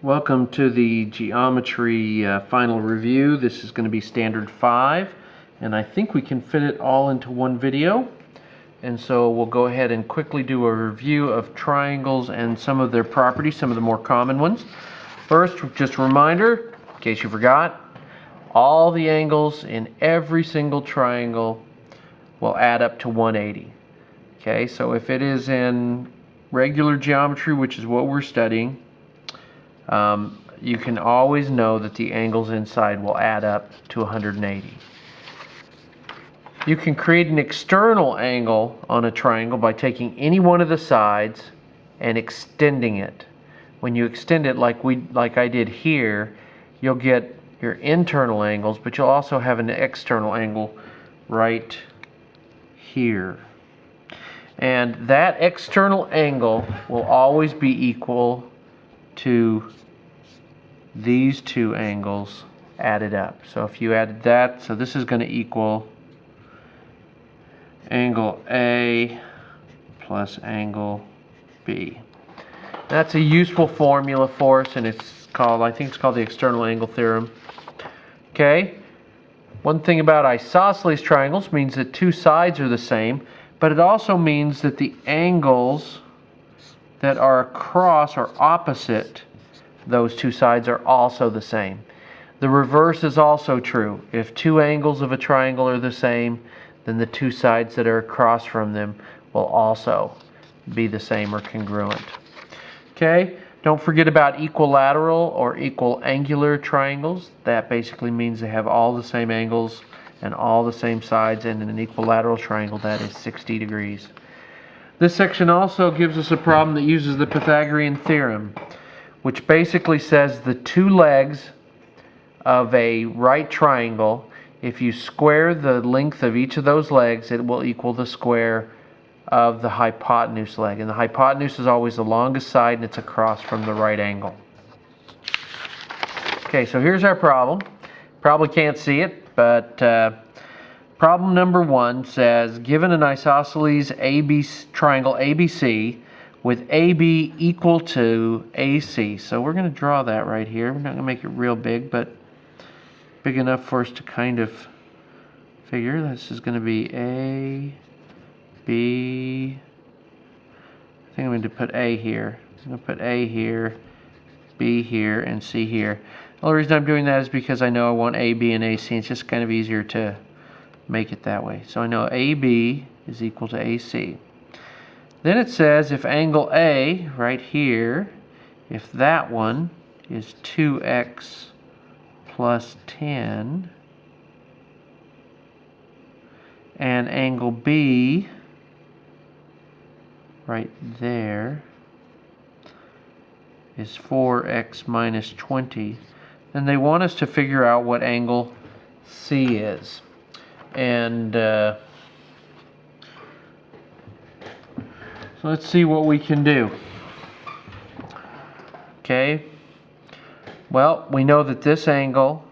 Welcome to the geometry final review. This is going to be standard 5, and I think we can fit it all into one video. And so we'll go ahead and quickly do a review of triangles and some of their properties, some of the more common ones. First, just a reminder, in case you forgot, all the angles in every single triangle will add up to 180. Okay, so if it is in regular geometry, which is what we're studying, you can always know that the angles inside will add up to 180. You can create an external angle on a triangle by taking any one of the sides and extending it. When you extend it like I did here, you'll get your internal angles, but you'll also have an external angle right here. And that external angle will always be equal to these two angles added up. So if you added that, so this is going to equal angle A plus angle B. That's a useful formula for us, and it's called, I think it's called the external angle theorem. Okay? One thing about isosceles triangles means that two sides are the same, but it also means that the angles that are across or opposite those two sides are also the same. The reverse is also true. If two angles of a triangle are the same, then the two sides that are across from them will also be the same or congruent. Okay, don't forget about equilateral or equal angular triangles. That basically means they have all the same angles and all the same sides, and in an equilateral triangle that is 60 degrees. This section also gives us a problem that uses the Pythagorean theorem, which basically says the two legs of a right triangle, if you square the length of each of those legs, it will equal the square of the hypotenuse leg. And the hypotenuse is always the longest side, and it's across from the right angle. Okay, so here's our problem. Probably can't see it, but problem number 1 says, given an isosceles triangle ABC, with AB equal to AC. So we're going to draw that right here. We're not going to make it real big, but big enough for us to kind of figure. This is going to be A, B. I think I'm going to put A here. I'm going to put A here, B here, and C here. The only reason I'm doing that is because I know I want A, B, and AC. It's just kind of easier to make it that way. So I know AB is equal to AC. Then it says if angle A, right here, if that one is 2x plus 10, and angle B, right there, is 4x minus 20, then they want us to figure out what angle C is. And so let's see what we can do. Okay, well, we know that this angle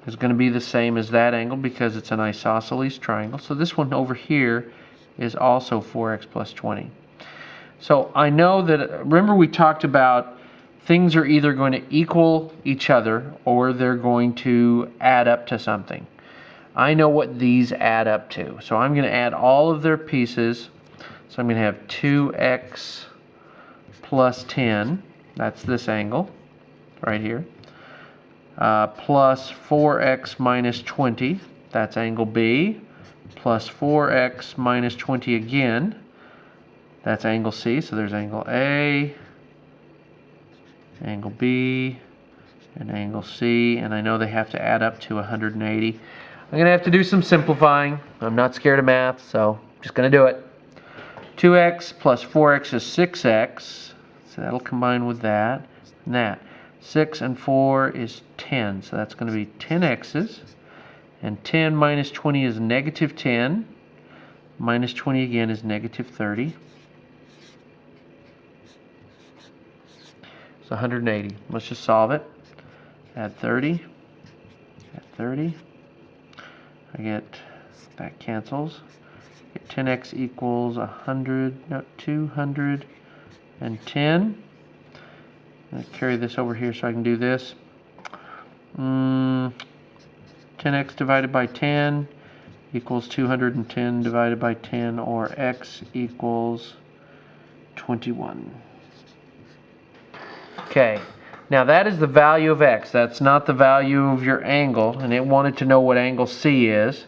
is going to be the same as that angle because it's an isosceles triangle. So this one over here is also 4x plus 20. So I know that, remember we talked about things are either going to equal each other or they're going to add up to something. I know what these add up to. So I'm going to add all of their pieces. So I'm going to have 2x plus 10, that's this angle right here, plus 4x minus 20, that's angle B, plus 4x minus 20 again, that's angle C. So there's angle A, angle B, and angle C, and I know they have to add up to 180. I'm going to have to do some simplifying. I'm not scared of math, so I'm just going to do it. 2x plus 4x is 6x, so that'll combine with that and that. 6 and 4 is 10, so that's going to be 10x's. And 10 minus 20 is negative 10. Minus 20 again is negative 30. It's 180. Let's just solve it. Add 30. Add 30. I get, that cancels. 10x equals 210. I'm going to carry this over here so I can do this. 10x divided by 10 equals 210 divided by 10, or x equals 21. Okay, now that is the value of x. That's not the value of your angle, and it wanted to know what angle C is.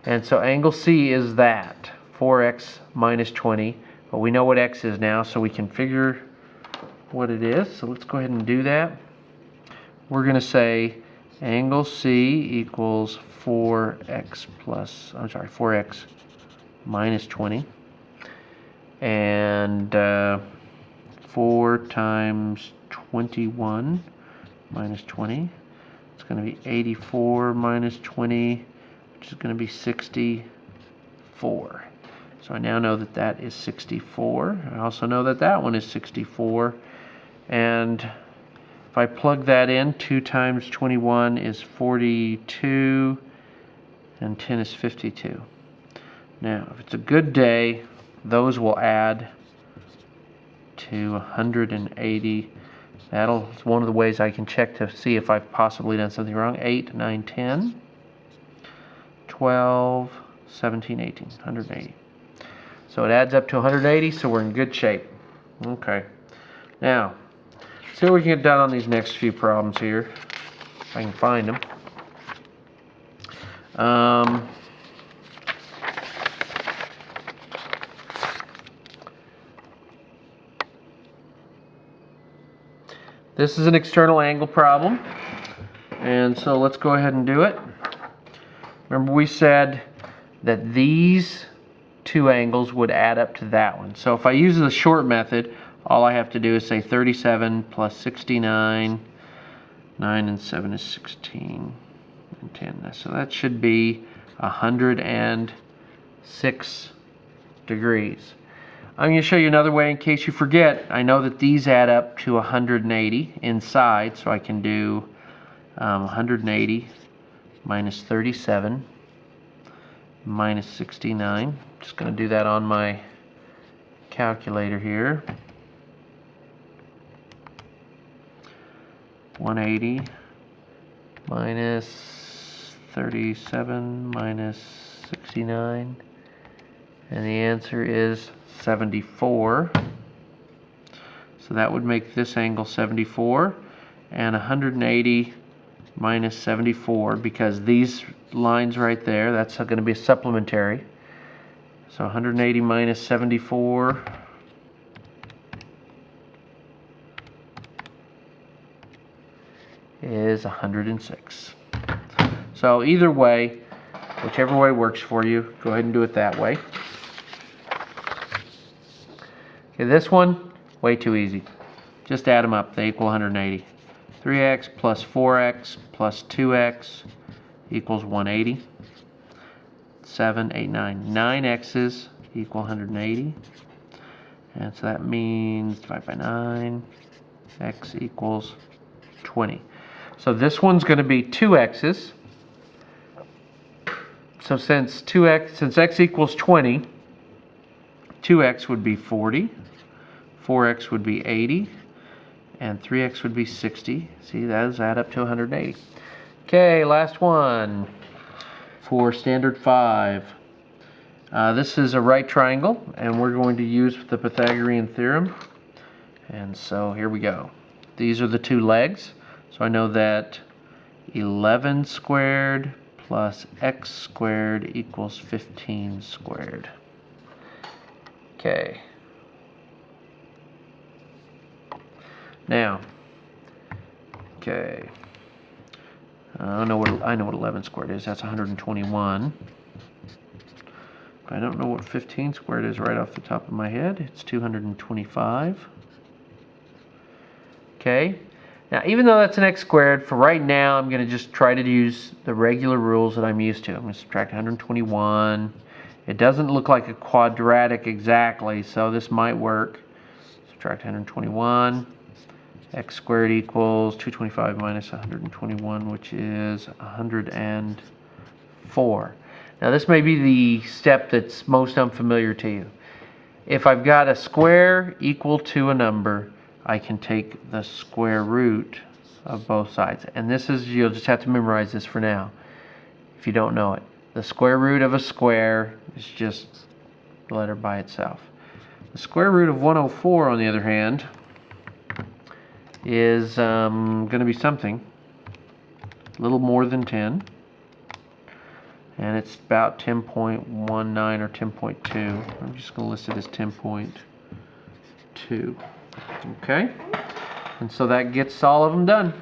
And so angle C is that, 4x minus 20. But we know what x is now, so we can figure what it is. So let's go ahead and do that. We're going to say angle C equals 4x minus 20. And 4 times 21 minus 20. It's going to be 84 minus 20, which is going to be 64. So I now know that that is 64. I also know that that one is 64. And if I plug that in, 2 times 21 is 42, and 10 is 52. Now, if it's a good day, those will add to 180. That's one of the ways I can check to see if I've possibly done something wrong. 8, 9, 10, 12, 17, 18, 180. So it adds up to 180, so we're in good shape. Okay. Now, see what we can get done on these next few problems here, if I can find them. This is an external angle problem, and so let's go ahead and do it. Remember we said that these two angles would add up to that one. So if I use the short method, all I have to do is say 37 plus 69, 9 and 7 is 16, and 10. So that should be 106 degrees. I'm going to show you another way in case you forget. I know that these add up to 180 inside, so I can do 180 minus 37 minus 69. Just going to do that on my calculator here. 180 minus 37 minus 69, and the answer is 74. So that would make this angle 74, and 180 minus 74, because these lines right there, that's going to be a supplementary. So 180 minus 74 is 106. So either way, whichever way works for you, go ahead and do it that way. Okay, this one, way too easy. Just add them up. They equal 180. 3x plus 4x plus 2x equals 180. 7, 8, 9. 9 x's equal 180. And so that means divide by 9. X equals 20. So this one's going to be 2 x's. So since x equals 20, 2x would be 40. 4x would be 80. And 3x would be 60. See, that does add up to 180. Okay, last one for standard 5. This is a right triangle, and we're going to use the Pythagorean theorem. And so here we go. These are the two legs. So I know that 11 squared plus x squared equals 15 squared. Okay. Now, okay, I know what 11 squared is. That's 121. But I don't know what 15 squared is right off the top of my head. It's 225. Okay. Now, even though that's an x squared, for right now, I'm going to just try to use the regular rules that I'm used to. I'm going to subtract 121. It doesn't look like a quadratic exactly, so this might work. Subtract 121. X squared equals 225 minus 121, which is 104. Now this may be the step that's most unfamiliar to you. If I've got a square equal to a number, I can take the square root of both sides. And this is, you'll just have to memorize this for now, if you don't know it. The square root of a square is just the letter by itself. The square root of 104, on the other hand, is going to be something a little more than 10. And it's about 10.19 or 10.2. I'm just going to list it as 10.2. Okay? And so that gets all of them done.